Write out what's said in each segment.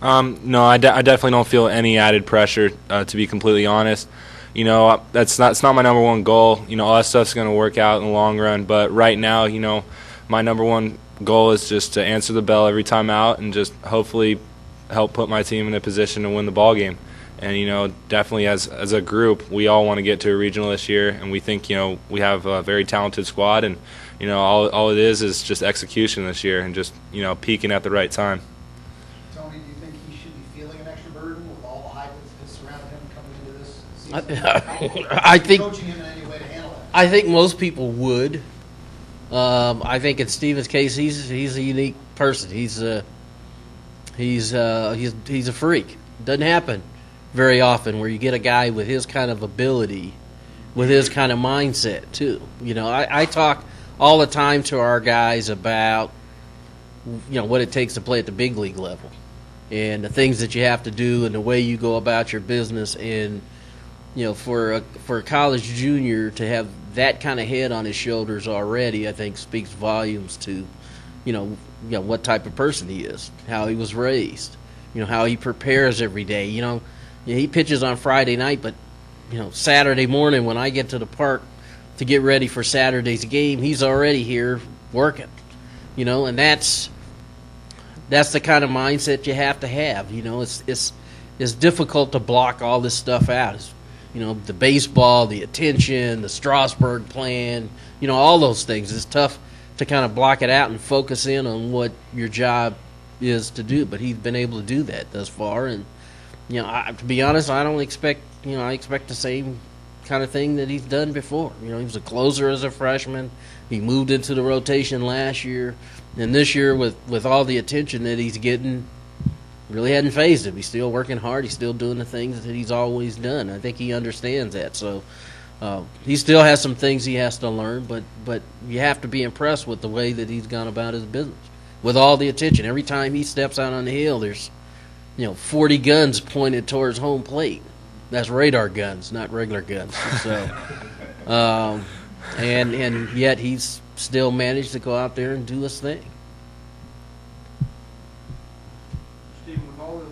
No, I definitely don't feel any added pressure, to be completely honest. You know, it's not my number one goal. You know, all that stuff's going to work out in the long run. But right now, you know, my number one goal is just to answer the bell every time out and just hopefully help put my team in a position to win the ball game. And, you know, definitely as a group, we all want to get to a regional this year, and we think, you know, we have a very talented squad, and, you know, all it is just execution this year and just, you know, peaking at the right time. Tony, do you think he should be feeling an extra burden with all the hype that's surrounded him coming into this season? I think coaching him in any way to handle that? I think most people would. I think in Stephen's case, he's a unique person. He's a freak. Doesn't happen very often where you get a guy with his kind of ability, with his kind of mindset too. You know, I talk all the time to our guys about, you know, what it takes to play at the big league level and the things that you have to do and the way you go about your business. And, you know, for a college junior to have that kind of head on his shoulders already, I think speaks volumes to, you know what type of person he is, how he was raised, you know, how he prepares every day. You know, he pitches on Friday night, but, you know, Saturday morning when I get to the park to get ready for Saturday's game, he's already here working, you know, and that's the kind of mindset you have to have. You know, it's difficult to block all this stuff out. It's, you know, the baseball, the attention, the Strasburg plan, you know, all those things. It's tough to kind of block it out and focus in on what your job is to do. But he's been able to do that thus far. And, you know, to be honest, I expect the same kind of thing that he's done before. You know, he was a closer as a freshman. He moved into the rotation last year. And this year, with all the attention that he's getting, really hadn't phased him. He's still working hard. He's still doing the things that he's always done. I think he understands that. So he still has some things he has to learn, but you have to be impressed with the way that he's gone about his business. With all the attention, every time he steps out on the hill, there's, you know, 40 guns pointed towards home plate. That's radar guns, not regular guns. So, and yet he's still managed to go out there and do his thing. Stephen, with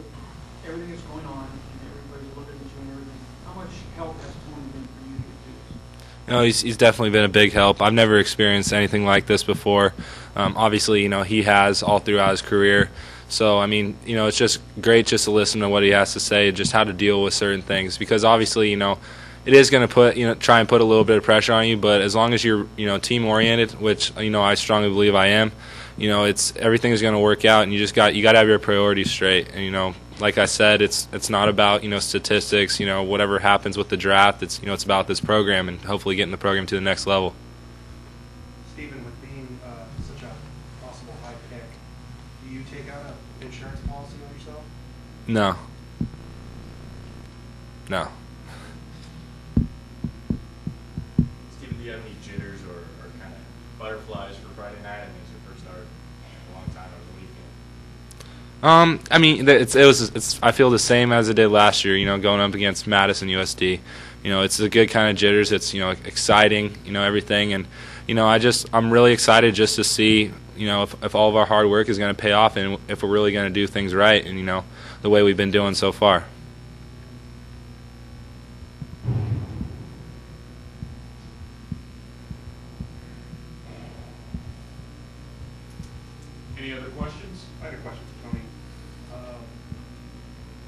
everything that's going on and everybody's looking at you and everything, how much help has Tony been for you to get through this? You know, he's definitely been a big help. I've never experienced anything like this before. Obviously, you know, he has all throughout his career. So, I mean, you know, it's just great just to listen to what he has to say, just how to deal with certain things. Because obviously, you know, it is going to try and put a little bit of pressure on you. But as long as you're, you know, team oriented, which, you know, I strongly believe I am, you know, everything is going to work out, and you got to have your priorities straight. And, you know, like I said, it's not about, you know, statistics, you know, whatever happens with the draft. It's, you know, it's about this program and hopefully getting the program to the next level. Stephen, with being such a possible high pick, do you take out an insurance policy on yourself? No. Stephen, do you have any jitters or kind of butterflies for Friday night? I mean, it's your first start in a long time over the weekend. I mean, I feel the same as it did last year. You know, going up against Madison USD. You know, it's a good kind of jitters. It's, you know, exciting. You know, everything, and, you know, I'm really excited just to see, you know, if all of our hard work is going to pay off and if we're really going to do things right, and, you know, the way we've been doing so far. Any other questions? I had a question for Tony.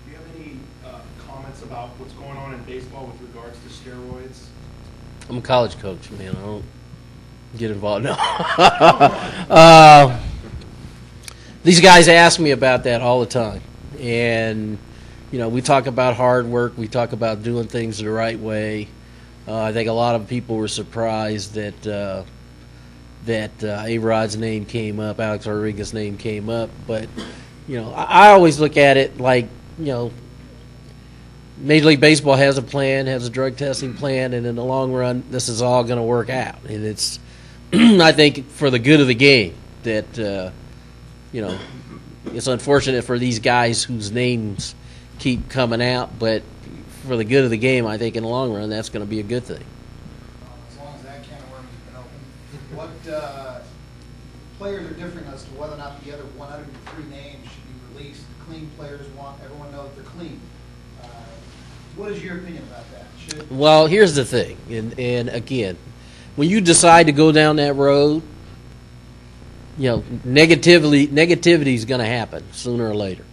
Do you have any comments about what's going on in baseball with regards to steroids? I'm a college coach, man. I don't get involved. No. These guys ask me about that all the time. And, you know, we talk about hard work. We talk about doing things the right way. I think a lot of people were surprised that A-Rod's name came up, Alex Rodriguez's name came up. But, you know, I always look at it like, you know, Major League Baseball has a plan, has a drug testing plan, and in the long run, this is all going to work out. And it's, I think, for the good of the game that, you know, it's unfortunate for these guys whose names keep coming out, but for the good of the game, I think in the long run, that's going to be a good thing. As long as that can of worms has been open. What players are different as to whether or not the other 103 names should be released clean players want everyone to know that they're clean. What is your opinion about that? Well, here's the thing, and again, when you decide to go down that road, you know, negativity is going to happen sooner or later.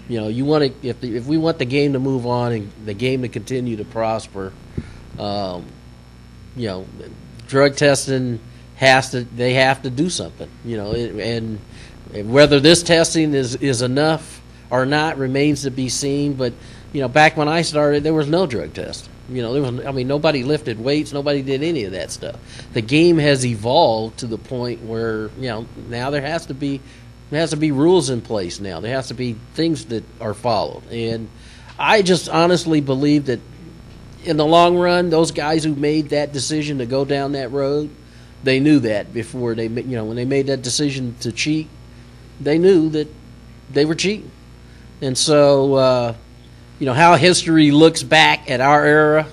You know, you want to if we want the game to move on and the game to continue to prosper, you know, drug testing they have to do something. You know, and whether this testing is enough or not remains to be seen. But you know, back when I started, there was no drug testing. You know, nobody lifted weights, nobody did any of that stuff. The game has evolved to the point where, you know, now there has to be rules in place now. There has to be things that are followed. And I just honestly believe that in the long run, those guys who made that decision to go down that road, they knew that before they, you know, when they made that decision to cheat, they knew that they were cheating. And so, you know, how history looks back at our era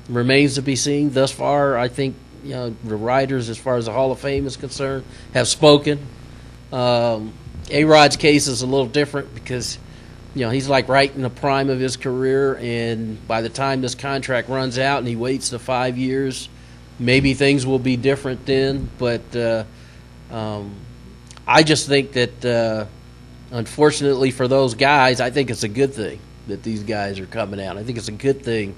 remains to be seen. Thus far, I think, you know, the writers, as far as the Hall of Fame is concerned, have spoken. A-Rod's case is a little different because, you know, he's like right in the prime of his career, and by the time this contract runs out and he waits the 5 years, maybe things will be different then. But I just think that, unfortunately for those guys, I think it's a good thing that these guys are coming out. I think it's a good thing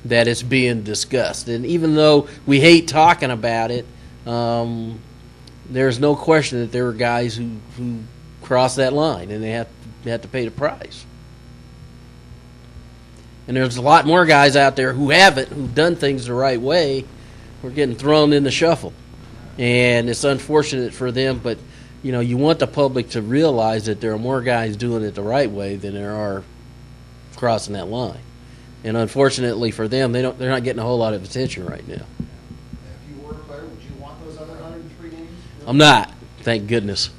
that it's being discussed. And even though we hate talking about it, there's no question that there were guys who crossed that line, and they have to pay the price. And there's a lot more guys out there who haven't, who've done things the right way, who are getting thrown in the shuffle. And it's unfortunate for them, but you know, you want the public to realize that there are more guys doing it the right way than there are crossing that line. And unfortunately for them, they're not getting a whole lot of attention right now. If you were a player, would you want those other 103 names? I'm not, thank goodness.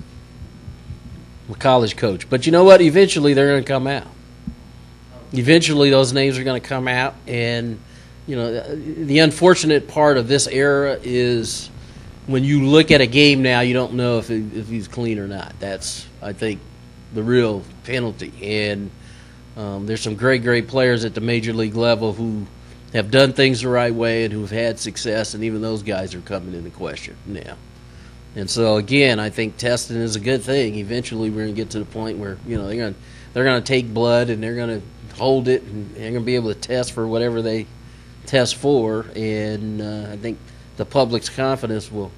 I'm a college coach. But you know what? Eventually they're going to come out. Eventually those names are going to come out. And, you know, the unfortunate part of this era is when you look at a game now, you don't know if he's clean or not. That's, I think, the real penalty. And there's some great players at the major league level who have done things the right way and who've had success, and even those guys are coming into question now. And so again, I think testing is a good thing. Eventually, we're going to get to the point where, you know, they're going to take blood and they're going to hold it, and they're going to be able to test for whatever they test for. And I think the public's confidence will,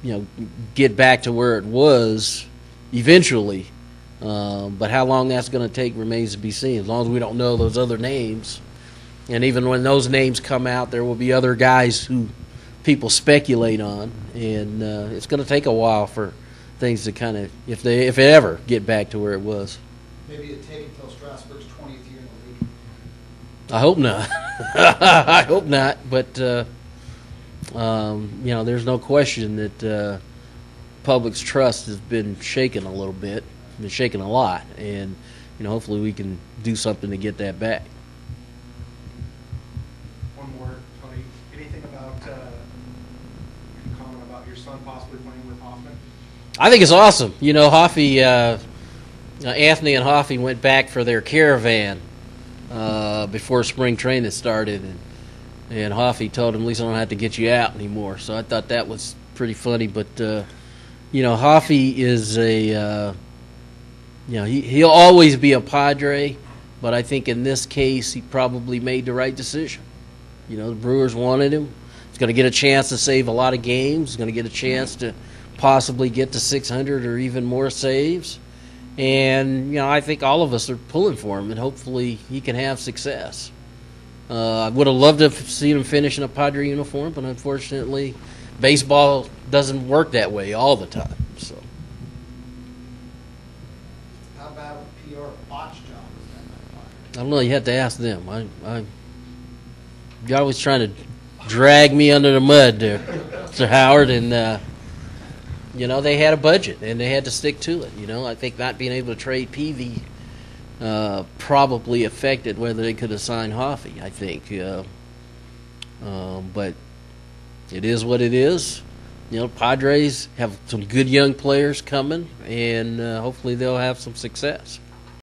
you know, get back to where it was eventually. But how long that's going to take remains to be seen. As long as we don't know those other names, and even when those names come out, there will be other guys who people speculate on, and it's going to take a while for things to kind of, if it ever get back to where it was. Maybe it'd take until Strasburg's 20th year in the league. I hope not. I hope not. But you know, there's no question that public's trust has been shaken a little bit. Been shaken a lot, and you know, hopefully we can do something to get that back. One more, Tony. Anything about you can comment about your son possibly playing with Hoffman? I think it's awesome. You know, Anthony and Hoffy went back for their caravan before spring training started, and Hoffy told him, "At least I don't have to get you out anymore." So I thought that was pretty funny. But you know, Hoffy is a you know, he'll always be a Padre, but I think in this case he probably made the right decision. You know, the Brewers wanted him. He's going to get a chance to save a lot of games. He's going to get a chance to possibly get to 600 or even more saves. And, you know, I think all of us are pulling for him, and hopefully he can have success. I would have loved to have seen him finish in a Padre uniform, but unfortunately baseball doesn't work that way all the time. So. How bad of a PR botch job is that? I don't know. You have to ask them. You're always trying to drag me under the mud there, Sir Howard. And, you know, they had a budget, and they had to stick to it. You know, I think not being able to trade Peavy probably affected whether they could have signed Hoffy, I think. But it is what it is. You know, Padres have some good young players coming, and hopefully they'll have some success.